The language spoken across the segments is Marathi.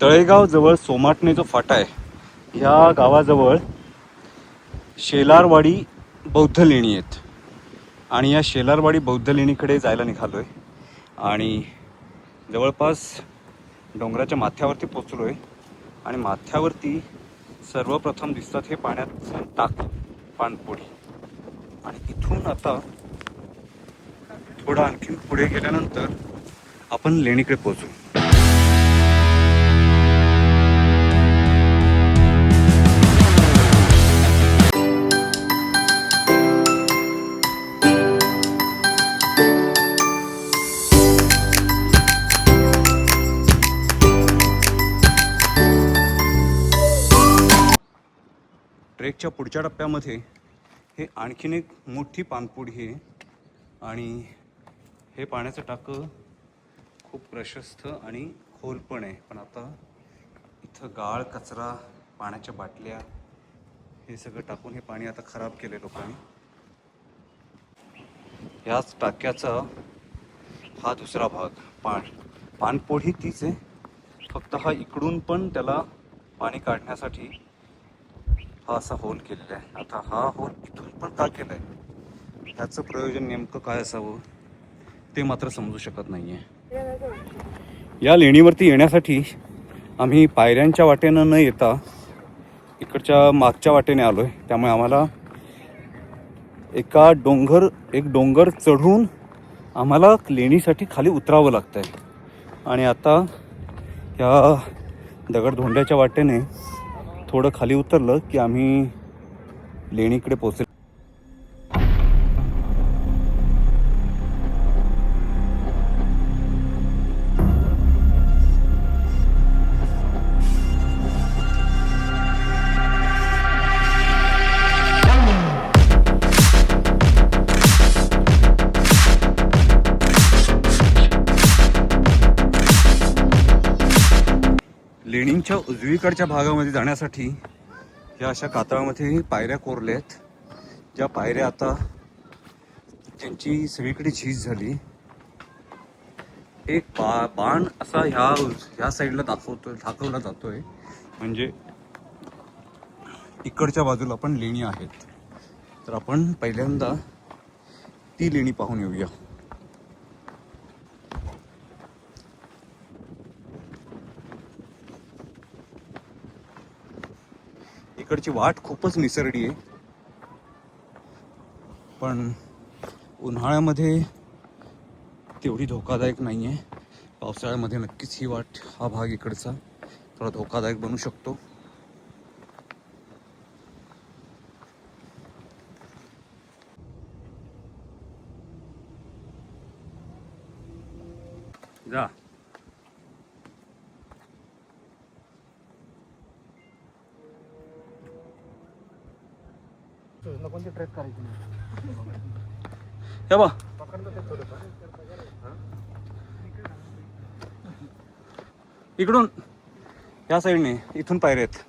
तळेगाव जवळ सोमाटणे जो फाटा आहे, ह्या गावाजवळ शेलारवाडी बौद्ध लेणी आहेत. आणि या शेलारवाडी बौद्ध लेणीकडे जायला निघालो आहे. आणि जवळपास डोंगराच्या माथ्यावरती पोचलो आहे. आणि माथ्यावरती सर्वप्रथम दिसतात हे पाण्यात टाक पाणपोडी. आणि इथून आता थोडं आणखीन पुढे गेल्यानंतर आपण लेणीकडे पोहोचू. ट्रेकच्या पुढच्या टप्प्यामध्ये हे आणखीन एक मोठी पाणपोडी आहे. आणि हे पाण्याचं टाकं खूप प्रशस्त आणि खोल पण आहे. पण आता इथं गाळ, कचरा, पाण्याच्या बाटल्या हे सगळं टाकून हे पाणी आता खराब केलं आहे लोकांनी. ह्याच टाक्याचा हा दुसरा भाग पाणपोडी तीच आहे, फक्त हा इकडून पण त्याला पाणी काढण्यासाठी हा असा होल केलेला आहे. आता हा होल इथून पण का केला आहे, ह्याचं प्रयोजन नेमकं काय असावं ते मात्र समजू शकत नाही आहे. या लेणीवरती येण्यासाठी आम्ही पायऱ्यांच्या वाटेनं न येता इकडच्या मागच्या वाटेने आलो आहे. त्यामुळे आम्हाला एक डोंगर चढून आम्हाला लेणीसाठी खाली उतरावं लागतं आहे. आणि आता ह्या दगडधोंड्याच्या वाटेने थोडं खाली उतरलं की आम्ही लेणीकडे पोहोचलो. लेणींच्या उजवीकडच्या भागामध्ये जाण्यासाठी या अशा कातळामध्ये पायऱ्या कोरल्या आहेत. ज्या पायऱ्या आता त्यांची सगळीकडे झीज झाली. एक बाण असा ह्या साईडला दाखवला जातोय, म्हणजे इकडच्या बाजूला पण लेणी आहेत. तर आपण पहिल्यांदा ती लेणी पाहून येऊया. इकडची वाट खूपच निसरडी आहे, पण उन्हाळ्यामध्ये तेवढी धोकादायक नाही आहे. पावसाळ्यामध्ये नक्कीच हा भाग इकडचा थोडा धोकादायक बनू शकतो. जा कोणती ट्रेक करायची हे बा इकडून या साईडने इथून पायऱ्या आहेत.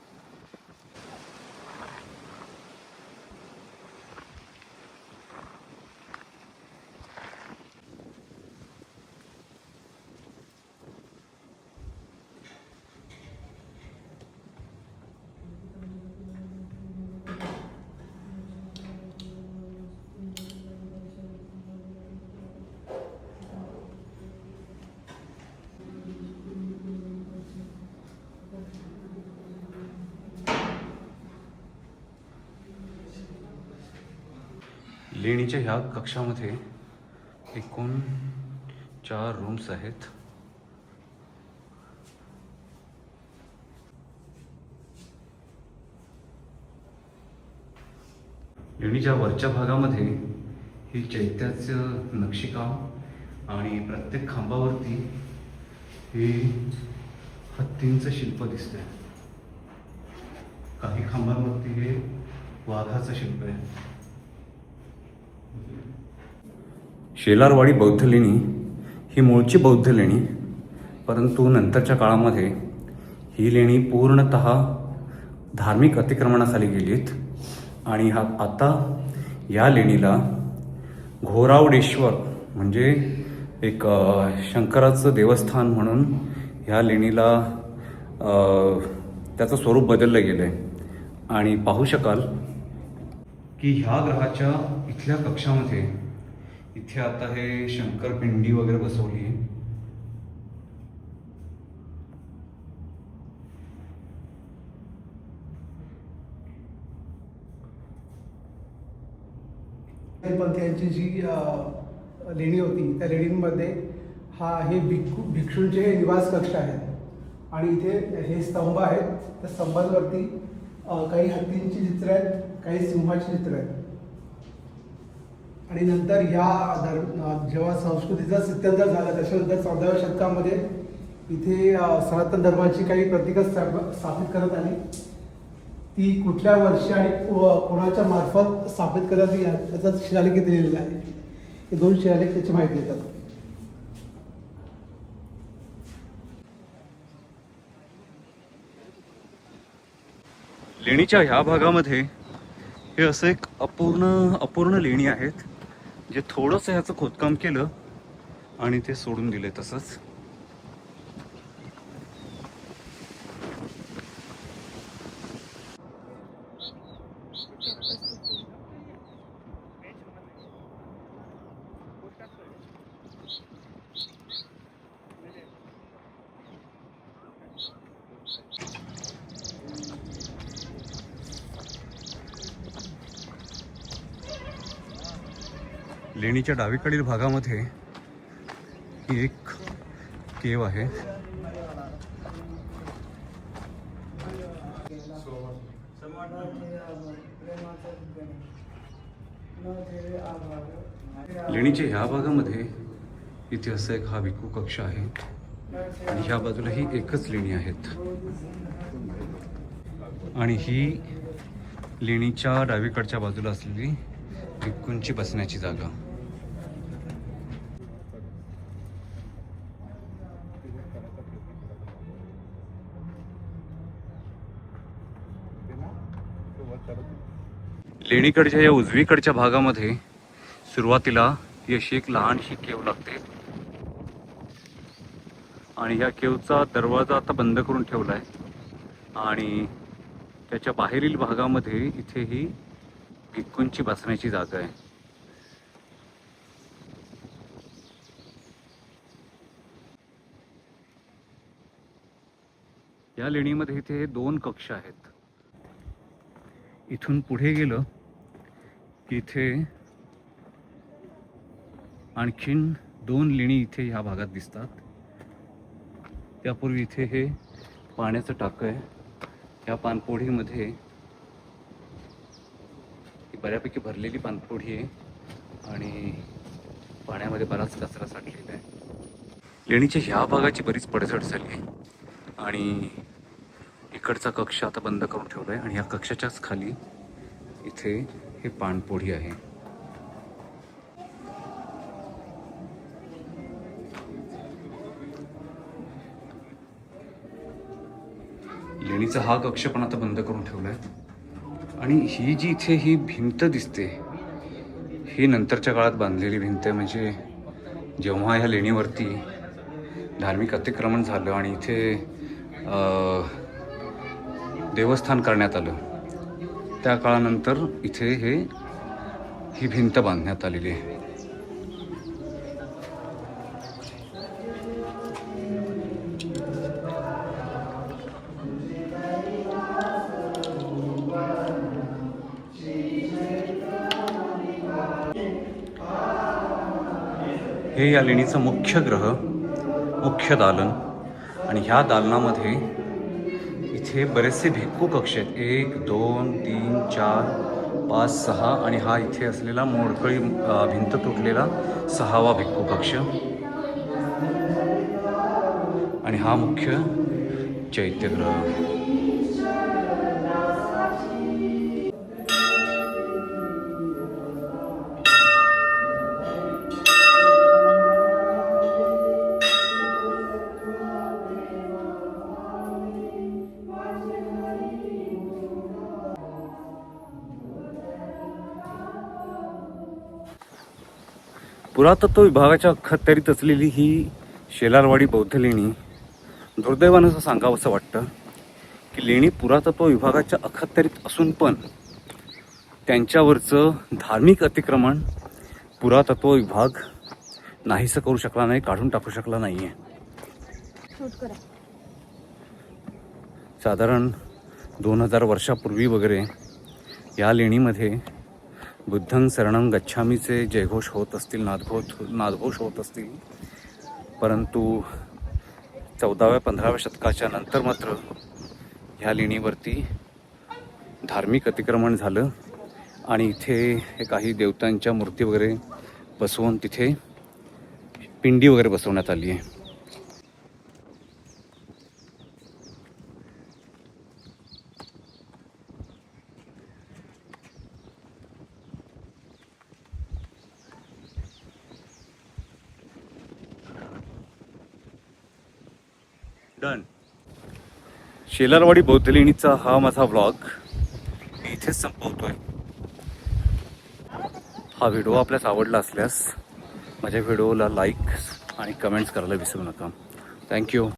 लेणीच्या ह्या कक्षामध्ये एकूण 4 रूम्स आहेत. लेणीच्या वरच्या भागामध्ये ही चैत्याचं नक्षीकाम आणि प्रत्येक खांबावरती हे हत्तींचं शिल्प दिसतंय. काही खांबांवरती हे वाघाचं शिल्प आहे. शेलारवाडी बौद्ध लेणी ही मूळची बौद्ध लेणी, परंतु नंतरच्या काळामध्ये ही लेणी पूर्णतः धार्मिक अतिक्रमणाखाली गेलीत. आणि आता या लेणीला घोरावडेश्वर म्हणजे एक शंकराचं देवस्थान म्हणून ह्या लेणीला त्याचं स्वरूप बदललं गेलं आहे. आणि पाहू शकाल की ह्या ग्रहाच्या इथल्या कक्षामध्ये इथे आता हे शंकरपिंडी वगैरे बसवली आहे. पंथीयांची जी लेणी होती त्या लेणींमध्ये हे भिक्षूंचे हे निवास कक्ष आहेत आणि इथे हे स्तंभ आहेत. त्या स्तंभांवरती काही हत्तींची चित्र आहेत, काही सिंहाची चित्र आहेत. आणि नंतर जेव्हा संस्कृतीचा स्थित्यंतर झाला त्याच्यानंतर 14व्या शतकामध्ये इथे सनातन धर्माची काही प्रतीकं स्थापित करण्यात आली. ती कुठल्या वर्षी आणि कोणाच्या मार्फत स्थापित करण्यात आली याचा शिलालेख इथे लिहिलेला आहे. हे 2 शिलालेख त्याची माहिती देतात. लेणीच्या ह्या भागामध्ये हे असं एक अपूर्ण लेणी आहेत, जे थोडंसं ह्याचं खोदकाम केलं आणि ते सोडून दिले तसंच. लेणीच्या डावीकडील भागामध्ये ही एक केव आहे. लेणीच्या ह्या भागामध्ये इथे असं एक हा भिक्खू कक्ष आहे आणि ह्या बाजूला ही एकच लेणी आहेत. आणि ही लेणीच्या डावीकडच्या बाजूला असलेली भिक्खूंची बसण्याची जागा. लेणीकडच्या या उजवीकडच्या भागामध्ये सुरुवातीला ही अशी एक लहानशी केव लागते आणि या केवचा दरवाजा आता बंद करून ठेवला आहे. आणि त्याच्या बाहेरील भागामध्ये इथे ही भिक्खूंची बसण्याची जागा आहे. या लेणीमध्ये इथे 2 कक्ष आहेत. इथून पुढे गेलं की इथे आणखीन 2 लेणी इथे ह्या भागात दिसतात. त्यापूर्वी इथे हे पाण्याचं टाकं आहे. या पाणपोढीमध्ये बऱ्यापैकी भरलेली पाणपोढी आहे आणि पाण्यामध्ये बराच कचरा साठलेला आहे. लेणीच्या ह्या भागाची बरीच पडझड झाली आहे आणि इकडचा कक्ष आता बंद करून ठेवला आहे. आणि ह्या कक्षाच्याच खाली इथे हे पाणपोढी आहे. लेणीचा हा कक्ष पण आता बंद करून ठेवला आहे. आणि ही जी इथे ही भिंत दिसते ही नंतरच्या काळात बांधलेली भिंत आहे. म्हणजे जेव्हा ह्या लेणीवरती धार्मिक अतिक्रमण झालं आणि इथे देवस्थान करण्यात आलं त्या काळानंतर इथे ही भिंत बांधण्यात आलेली आहे. हे या लेणीचं मुख्य दालन आणि ह्या दालनामध्ये इथे बरेचसे भिक्खू कक्ष आहेत. 1 2 3 4 5 6 आणि हा इथे असलेला मोडकळी भिंत तुटलेला 6वा भिक्खू कक्ष आणि हा मुख्य चैत्यगृह. पुरातत्व विभागाच्या अखत्यारीत असलेली ही शेलारवाडी बौद्ध लेणी दुर्दैवानं असं सांगावंसं वाटतं की लेणी पुरातत्व विभागाच्या अखत्यारीत असून पण त्यांच्यावरचं धार्मिक अतिक्रमण पुरातत्व विभाग नाहीसं करू शकला नाही, काढून टाकू शकला नाही आहे. साधारण 2000 वर्षापूर्वी वगैरे या लेणीमध्ये बुद्धं शरणं गच्छामीचे जयघोष होत असतील, नादघोष होत असतील. परंतु 14व्या-15व्या शतकाच्या नंतर मात्र ह्या लेणीवरती धार्मिक अतिक्रमण झालं आणि इथे काही देवतांच्या मूर्ती वगैरे बसवून तिथे पिंडी वगैरे बसवण्यात आली आहे. डन. शेलारवाडी बौद्ध लेणीचा हा माझा व्लॉग मी इथेच संपवतोय. हा व्हिडिओ आपल्यास आवडला असल्यास माझ्या व्हिडिओला लाईक आणि कमेंट्स करायला विसरू नका. थँक्यू.